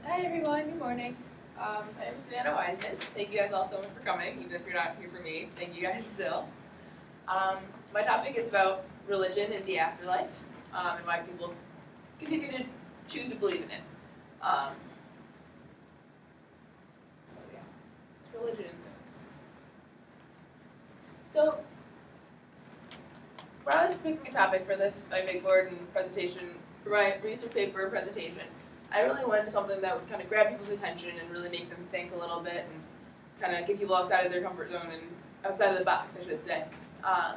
Hi everyone, good morning. My name is Savannah Wiseman. Thank you guys all so much for coming, even if you're not here for me. Thank you guys still. Um, my topic is about religion and the afterlife, and why people continue to choose to believe in it. Um, so yeah, it's religion and things. So when I was picking a topic for this, my big board and presentation, for my research paper presentation, I really wanted something that would kind of grab people's attention and really make them think a little bit and kind of get people outside of their comfort zone and outside of the box, I should say. Um,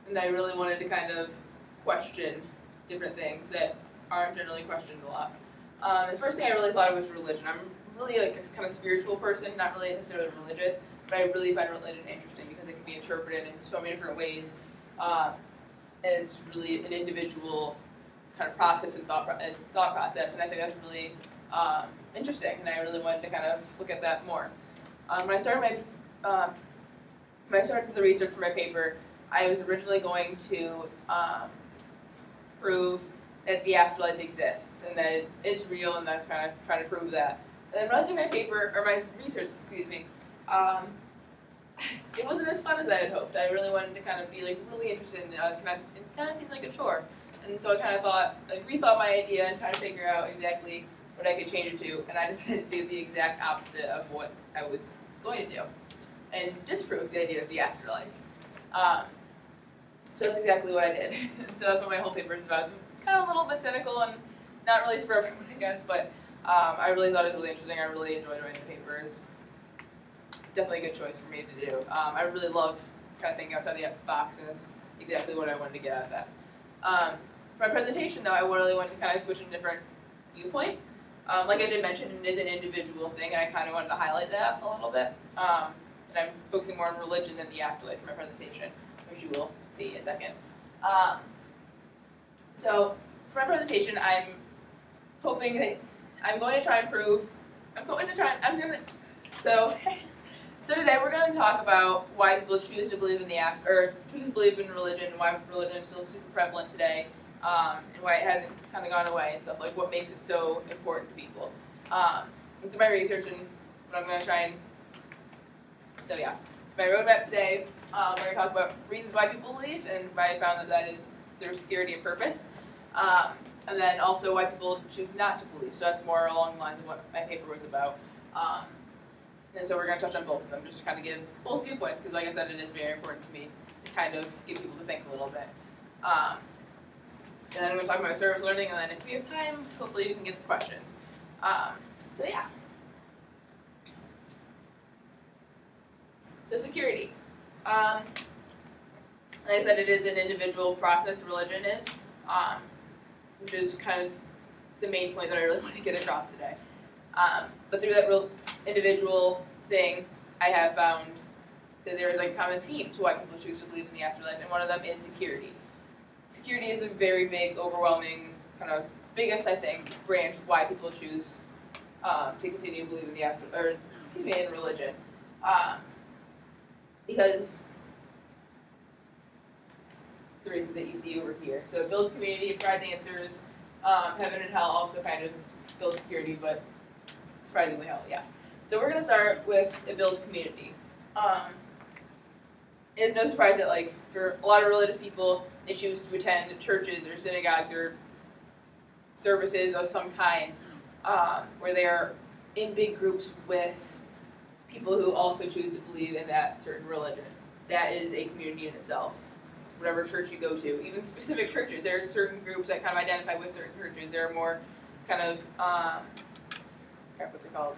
and I really wanted to kind of question different things that aren't generally questioned a lot. The first thing I really thought of was religion. I'm really like a kind of spiritual person, not really necessarily religious, but I really find religion interesting because it can be interpreted in so many different ways, and it's really an individual kind of process and thought process, and I think that's really interesting, and I really wanted to kind of look at that more. When I started the research for my paper, I was originally going to prove that the afterlife exists and that it's real, and that's kind of trying to prove that. And then when I was doing my paper or my research, it wasn't as fun as I had hoped. I really wanted to kind of be like really interested in it. It kind of seemed like a chore, and so I kind of rethought my idea and tried to figure out exactly what I could change it to, and I decided to do the exact opposite of what I was going to do, and disprove the idea of the afterlife. So that's exactly what I did. So that's what my whole paper is about. It's kind of a little bit cynical and not really for everyone, I guess, but I really thought it was really interesting. I really enjoyed writing the paper. It was definitely a good choice for me to do. I really love kind of thinking outside the box, and it's exactly what I wanted to get out of that. For my presentation, though, I really wanted to kind of switch a different viewpoint. Like I did mention, it is an individual thing, and I kind of wanted to highlight that a little bit. And I'm focusing more on religion than the afterlife for my presentation, which you will see in a second. So for my presentation, I'm hoping that I'm going to try and prove. So today we're going to talk about why people choose to believe in choose to believe in religion, and why religion is still super prevalent today, and why it hasn't kind of gone away and stuff, like what makes it so important to people. Through my research and what I'm going to try and, so yeah, my roadmap today, we're going to talk about reasons why people believe and why I found that is their security and purpose, and then also why people choose not to believe. So that's more along the lines of what my paper was about. And so we're going to touch on both of them, just to kind of give both viewpoints, because like I said, it is very important to me to kind of get people to think a little bit. And then I'm going to talk about service learning, and then if we have time, hopefully we can get some questions. So yeah. So security. Like I said, it is an individual process, religion is, which is kind of the main point that I really want to get across today. But through that real individual thing, I have found that there is a common theme to why people choose to believe in the afterlife, and one of them is security. Security is a very big, overwhelming, kind of biggest, I think, branch of why people choose to continue to believe in the in religion. Because the reason that you see over here. So it builds community, it provides answers. Heaven and hell also kind of builds security, but surprisingly hell, yeah. So we're going to start with it builds community. It is no surprise that, like, for a lot of religious people, they choose to attend churches or synagogues or services of some kind, where they are in big groups with people who also choose to believe in that certain religion. That is a community in itself. Whatever church you go to, even specific churches, there are certain groups that kind of identify with certain churches. There are more kind of what's it called?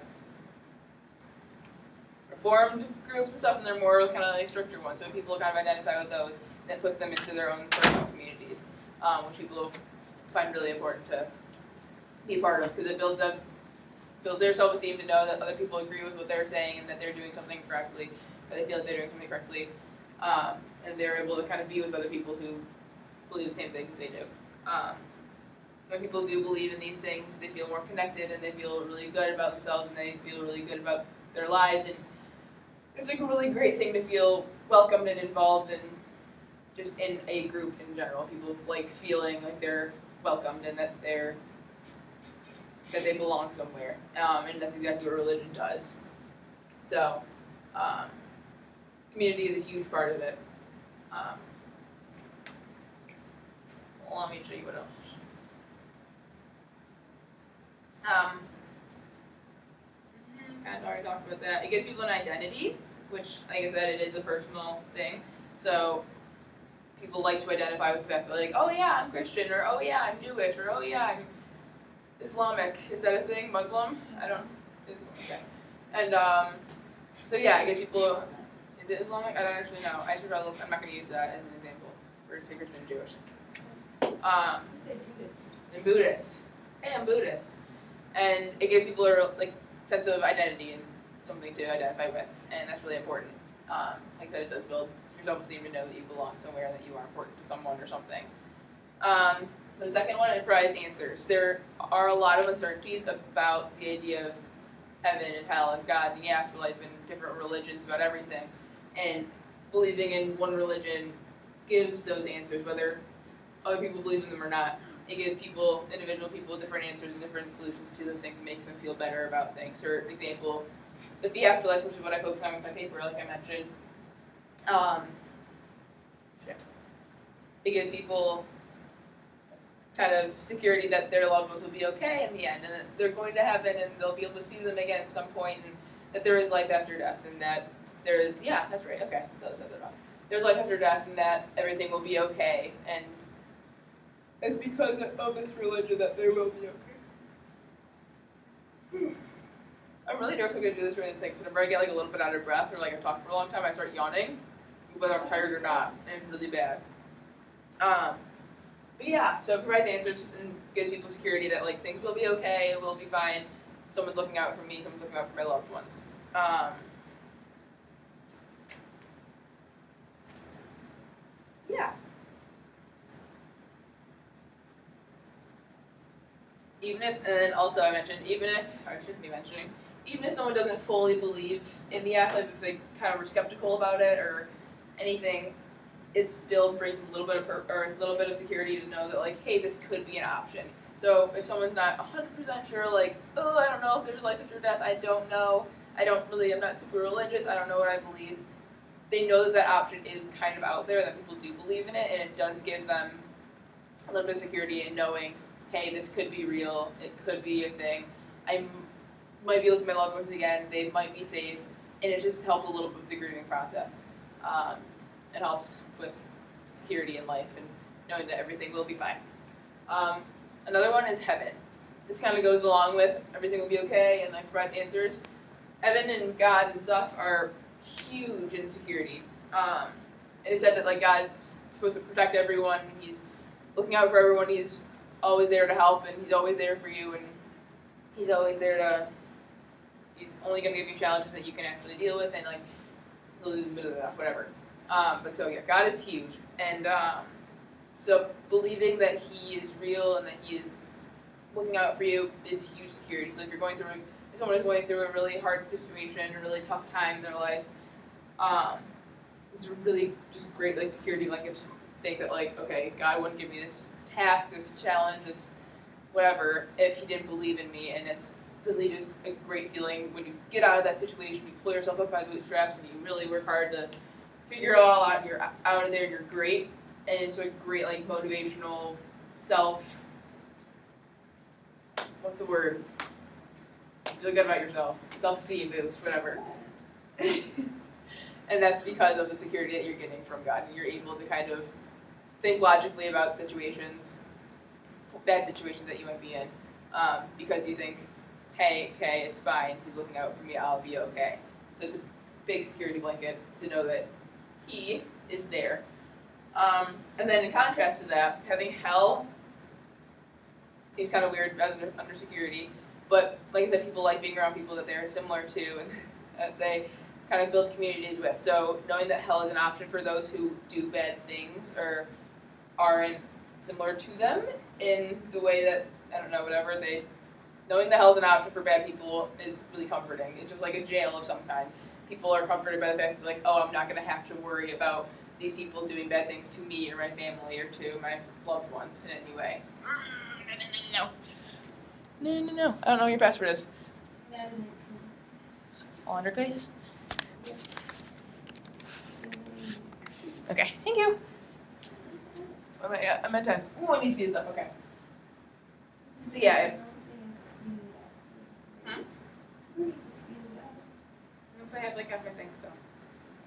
Reformed groups and stuff, and they're more kind of like stricter ones. So people kind of identify with those, and that puts them into their own personal communities, which people find really important to be a part of, because it builds their self-esteem to know that other people agree with what they're saying and that they're doing something correctly, or they feel like they're doing something correctly, and they're able to kind of be with other people who believe the same things that they do. When people do believe in these things, they feel more connected, and they feel really good about themselves, and they feel really good about their lives, and it's like a really great thing to feel welcomed and involved in, just in a group in general. People like feeling like they're welcomed and that they're that they belong somewhere, and that's exactly what religion does. So, community is a huge part of it. Let me show you what else. Kind of already talked about that. It gives people an identity, which, like I said, it is a personal thing. So people like to identify with the fact that, like, oh yeah, I'm Christian, or oh yeah, I'm Jewish, or oh yeah, I'm Islamic. Is that a thing? Muslim? I don't. It's okay. And so yeah, I guess people. Is it Islamic? I don't actually know. I should probably. I'm not going to use that as an example. We're going to say Christian and Jewish. Buddhist. And Buddhist. Hey, I'm Buddhist. And it gives people a like sense of identity and something to identify with, and that's really important. Like that, it does build your self-esteem to know that you belong somewhere, that you are important to someone or something. The second one, it provides answers. There are a lot of uncertainties about the idea of heaven and hell and God and the afterlife and different religions about everything. And believing in one religion gives those answers, whether other people believe in them or not. It gives people, individual people, different answers and different solutions to those things and makes them feel better about things. For example, with the afterlife, which is what I focus on with my paper, like I mentioned, it gives people kind of security that their loved ones will be okay in the end, and that they're going to heaven, and they'll be able to see them again at some point, and that there is life after death, and that there is, yeah, that's right, okay, so that wrong. There's life after death, and that everything will be okay, and it's because of this religion that there will be okay. I'm really nervous I'm going to do this during the thing, whenever I get like a little bit out of breath, or like I talk for a long time, I start yawning, whether I'm tired or not, and it's really bad. But yeah, so it provides answers and gives people security that like things will be okay, it will be fine. Someone's looking out for me, someone's looking out for my loved ones. Yeah. Even if, and then also I mentioned, even if, or I shouldn't be mentioning, even if someone doesn't fully believe in the afterlife, if they kind of were skeptical about it or anything, it still brings a little bit of security to know that like, hey, this could be an option. So if someone's not 100% sure, like, oh, I don't know if there's life after death, I don't know, I'm not super religious, I don't know what I believe, they know that that option is kind of out there, that people do believe in it, and it does give them a little bit of security in knowing, hey, this could be real, it could be a thing, I might be able to see my loved ones again, they might be safe, and it just helps a little bit with the grieving process. It helps with security in life and knowing that everything will be fine. Another one is heaven. This kind of goes along with everything will be okay and like provides answers. Heaven and God and stuff are huge in security. And it said that like God's supposed to protect everyone. He's looking out for everyone. He's always there to help, and he's always there for you, and he's always there to. He's only going to give you challenges that you can actually deal with, and like whatever. But so yeah, God is huge, and so believing that He is real and that He is looking out for you is huge security. So if someone is going through a really hard situation, a really tough time in their life, it's a really just great like security blanket to think that like, okay, God wouldn't give me this task, this challenge, this whatever if He didn't believe in me, and it's really just a great feeling when you get out of that situation, you pull yourself up by the bootstraps, and you really work hard to figure it all out, and you're out of there, and you're great, and it's a great, like, motivational what's the word? Feel good about yourself, self-esteem boost, whatever. And that's because of the security that you're getting from God, and you're able to kind of think logically about situations, bad situations that you might be in, because you think, hey, okay, it's fine, He's looking out for me, I'll be okay. So it's a big security blanket to know that He is there. And then in contrast to that, having hell seems kind of weird under security, but like I said, people like being around people that they're similar to and that they kind of build communities with. So knowing that hell is an option for those who do bad things or aren't similar to them in the way that, I don't know, whatever, knowing that hell is an option for bad people is really comforting. It's just like a jail of some kind. People are comforted by the fact that, like, oh, I'm not going to have to worry about these people doing bad things to me or my family or to my loved ones in any way. No. No. I don't know what your password is. Madden All undercase? Yeah. Okay, thank you. I'm at 10. Ooh, I need to speed this up, okay. So yeah, Hmm? We need to speed it up. I have like half my things done.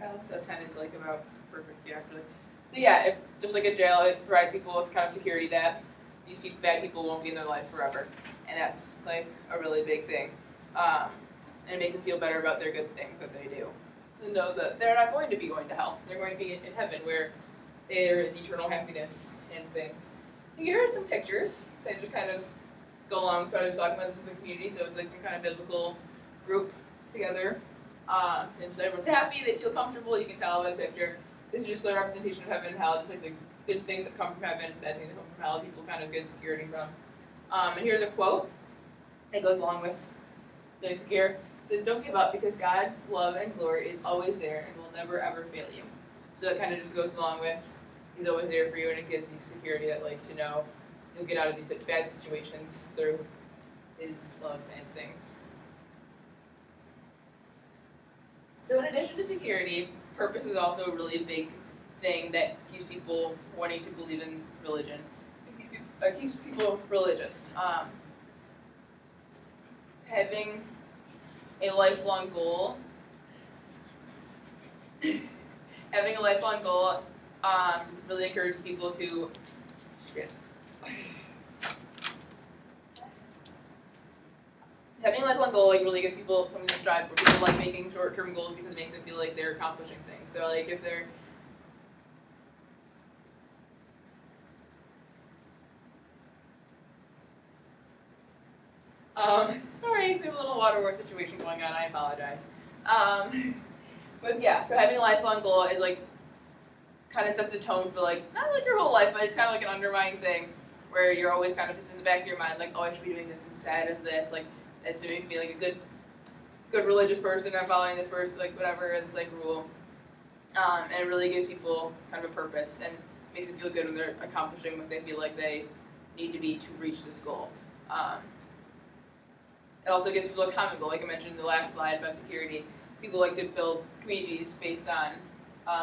Oh. So 10 is like about perfect, actually. So yeah, just like a jail, it provides people with kind of security that these bad people won't be in their life forever. And that's like a really big thing. And it makes them feel better about their good things that they do. To know that they're not going to be going to hell. They're going to be in heaven where there is eternal happiness and things. So here are some pictures that just kind of go along with what I was talking about. This is the community, so it's like some kind of biblical group together. And so everyone's happy, they feel comfortable, you can tell by the picture. This is just a representation of heaven and hell, just like the good things that come from heaven, bad things that come from hell, people kind of get security from. And here's a quote that goes along with being secure. It says, "Don't give up because God's love and glory is always there and will never ever fail you." So it kind of just goes along with He's always there for you, and it gives you security that like to know you'll get out of these bad situations through His love and things. So in addition to security, purpose is also a really big thing that keeps people wanting to believe in religion. It keeps people religious. Having a lifelong goal. Having a lifelong goal really encourages people to. Shit. Having a lifelong goal like really gives people something to strive for. People like making short-term goals because it makes them feel like they're accomplishing things. So like if they're sorry, we have a little water war situation going on. I apologize. But yeah, so having a lifelong goal is like kind of sets the tone for like not like your whole life, but it's kind of like an underlying thing where you're always kind of it's in the back of your mind like, oh, I should be doing this instead of this. Like that's to make me like a good religious person. I'm following this person, like whatever is like rule. And it really gives people kind of a purpose and makes them feel good when they're accomplishing what they feel like they need to be to reach this goal. It also gives people a common goal, like I mentioned in the last slide about security. People like to build communities based on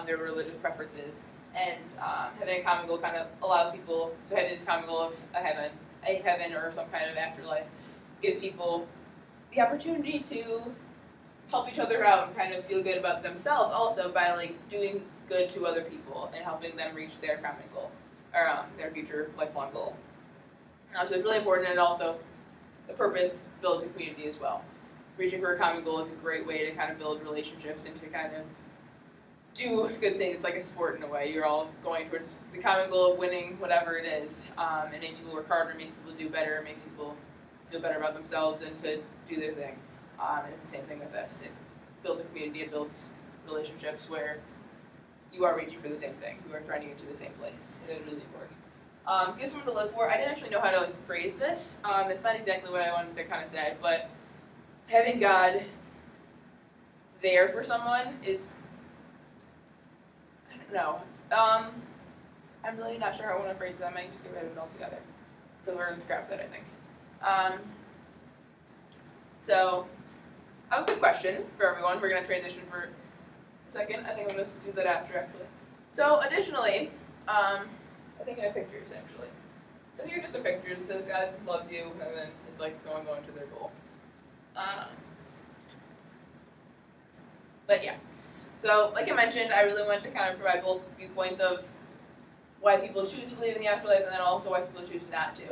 their religious preferences, and having a common goal kind of allows people to have this common goal of a heaven or some kind of afterlife. Gives people the opportunity to help each other out and kind of feel good about themselves also by like doing good to other people and helping them reach their common goal or their future lifelong goal. So it's really important, and also the purpose builds a community as well. Reaching for a common goal is a great way to kind of build relationships and to kind of do good things. It's like a sport in a way. You're all going towards the common goal of winning whatever it is. It makes people work harder, makes people do better, makes people feel better about themselves and to do their thing. And it's the same thing with this. It builds a community, it builds relationships where you are reaching for the same thing. You are trying to get to the same place. It is really important. Gives someone to live for. I didn't actually know how to like, phrase this. It's not exactly what I wanted to kind of say, but having God there for someone is, I don't know. I'm really not sure how I want to phrase it. I might just get rid of it altogether. So we're going to scrap that, I think. So I have a quick question for everyone. We're going to transition for a second. I think I'm going to do that after, actually. So additionally, I think I have pictures, actually. So here are just some pictures. It says God loves you, and then it's like someone going to their goal. But yeah. So like I mentioned, I really wanted to kind of provide both viewpoints of why people choose to believe in the afterlife, and then also why people choose not to.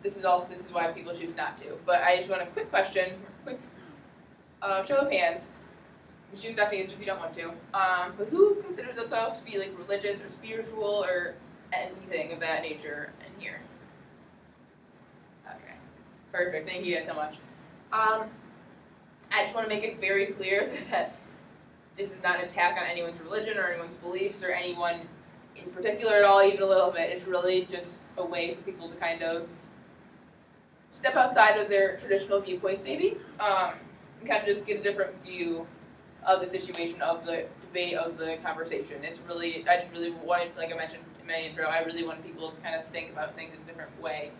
This is why people choose not to. But I just want a quick question, quick show of hands. You choose not to answer if you don't want to. But who considers themselves to be like religious or spiritual or anything of that nature in here? Okay, perfect. Thank you guys so much. I just want to make it very clear that this is not an attack on anyone's religion or anyone's beliefs or anyone in particular at all, even a little bit. It's really just a way for people to kind of step outside of their traditional viewpoints, maybe, and kind of just get a different view of the situation, of the debate, of the conversation. It's really, I just really wanted, like I mentioned in my intro, I really wanted people to kind of think about things in a different way.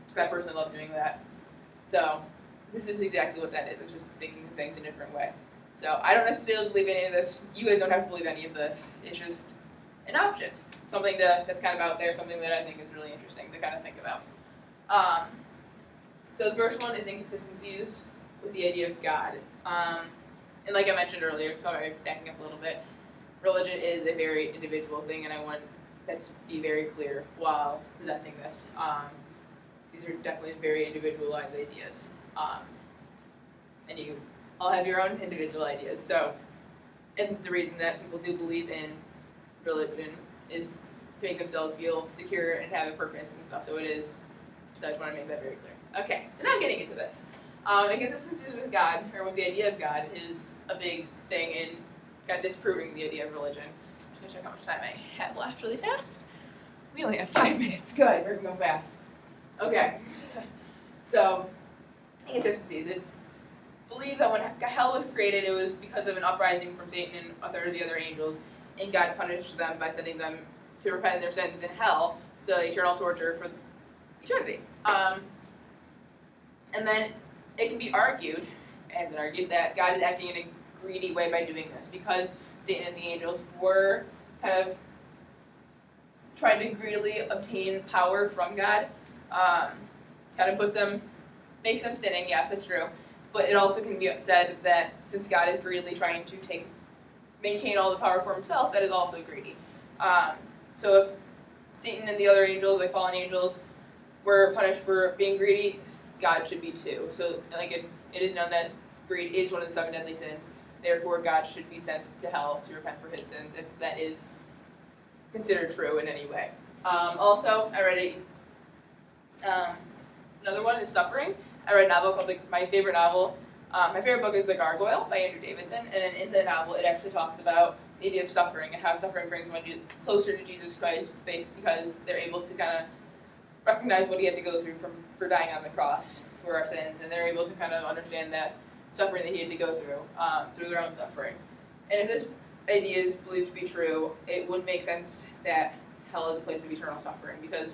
because I personally love doing that. So this is exactly what that is. It's just thinking of things in a different way. So I don't necessarily believe any of this. You guys don't have to believe any of this. It's just an option, something that's kind of out there, something that I think is really interesting to kind of think about. So the first one is inconsistencies with the idea of God. And like I mentioned earlier, sorry, backing up a little bit, religion is a very individual thing, and I want that to be very clear while presenting this. These are definitely very individualized ideas. And you all have your own individual ideas. So, and the reason that people do believe in religion is to make themselves feel secure and have a purpose and stuff. So it is. So I just want to make that very clear. Okay, so now getting into this. Inconsistencies with God, or with the idea of God, is a big thing in kind of disproving the idea of religion. I'm just going to check how much time I have left really fast. We only have 5 minutes. Good, we're going to go fast. Okay. So, inconsistencies. It's believed that when hell was created, it was because of an uprising from Satan and the other angels, and God punished them by sending them to repent of their sins in hell, so eternal torture for eternity. And then it can be argued, that God is acting in a greedy way by doing this, because Satan and the angels were kind of trying to greedily obtain power from God. Kind of makes them sinning, yes, that's true. But it also can be said that since God is greedily trying to maintain all the power for himself, that is also greedy. So if Satan and the other angels, the fallen angels, were punished for being greedy, God should be too. So like it is known that greed is one of the 7 deadly sins. Therefore, God should be sent to hell to repent for his sins if that is considered true in any way. Also, I read another one is Suffering. I read a novel called my favorite novel. My favorite book is The Gargoyle by Andrew Davidson, and then in the novel it actually talks about the idea of suffering and how suffering brings one closer to Jesus Christ because they're able to kind of recognize what he had to go through for dying on the cross for our sins, and they're able to kind of understand that suffering that he had to go through their own suffering. And if this idea is believed to be true, it would make sense that hell is a place of eternal suffering, because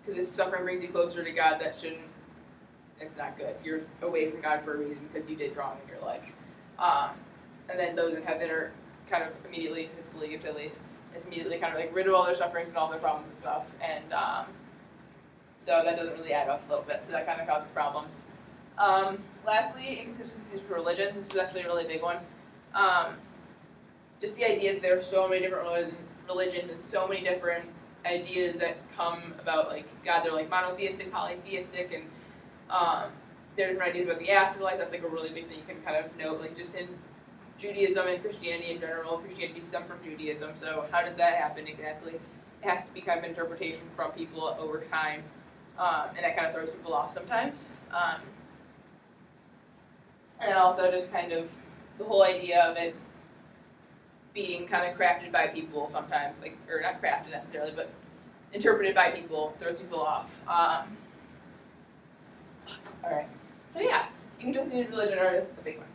if suffering brings you closer to God, it's not good. You're away from God for a reason because you did wrong in your life. And then those in heaven are kind of immediately, it's believed at least, it's immediately kind of like rid of all their sufferings and all their problems and stuff. And so that doesn't really add up a little bit, so that kind of causes problems. Lastly, inconsistencies with religion. This is actually a really big one. Just the idea that there are so many different religions and so many different ideas that come about, like God, they're like monotheistic, polytheistic, and there are different ideas about the afterlife. That's like a really big thing you can kind of note, like just in Judaism and Christianity in general. Christianity stems from Judaism, so how does that happen exactly? It has to be kind of interpretation from people over time, and that kind of throws people off sometimes. And then also just kind of the whole idea of it being kind of crafted by people sometimes, or not crafted necessarily, but interpreted by people, throws people off. Alright, so yeah, inconsistencies with religion are the big one.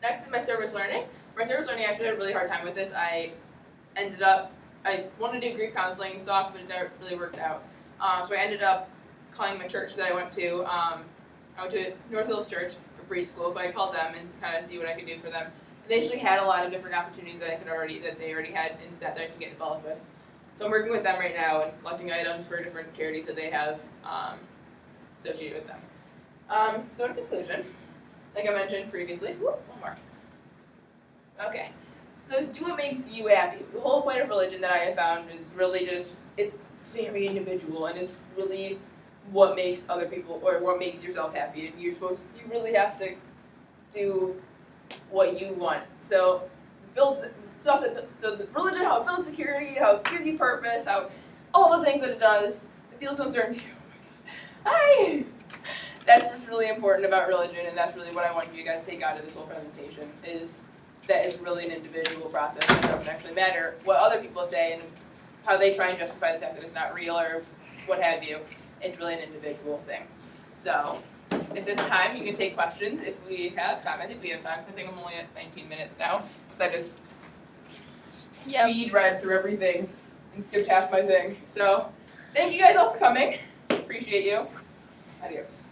Next is my service learning. My service learning, I actually had a really hard time with this. I wanted to do grief counseling stuff, but it never really worked out. So I ended up calling my church that I went to. I went to North Hills Church for preschool, so I called them and kind of see what I could do for them. And they actually had a lot of different opportunities that they already had instead that I could get involved with. So I'm working with them right now and collecting items for different charities that they have associated with them. So in conclusion, like I mentioned previously, one more. Okay. So do what makes you happy. The whole point of religion that I have found is really just, it's very individual, and it's really what makes other people, or what makes yourself happy. And you really have to do what you want. So the religion, how it builds security, how it gives you purpose, how all the things that it does, it deals with uncertainty. Hi! That's what's really important about religion, and that's really what I want you guys to take out of this whole presentation, is that it's really an individual process. It doesn't actually matter what other people say and how they try and justify the fact that it's not real or what have you. It's really an individual thing. So at this time, you can take questions if we have time. I think we have time. I think I'm only at 19 minutes now, because I just speed read through everything and skipped half my thing. So Thank you guys all for coming. Appreciate you. Adios.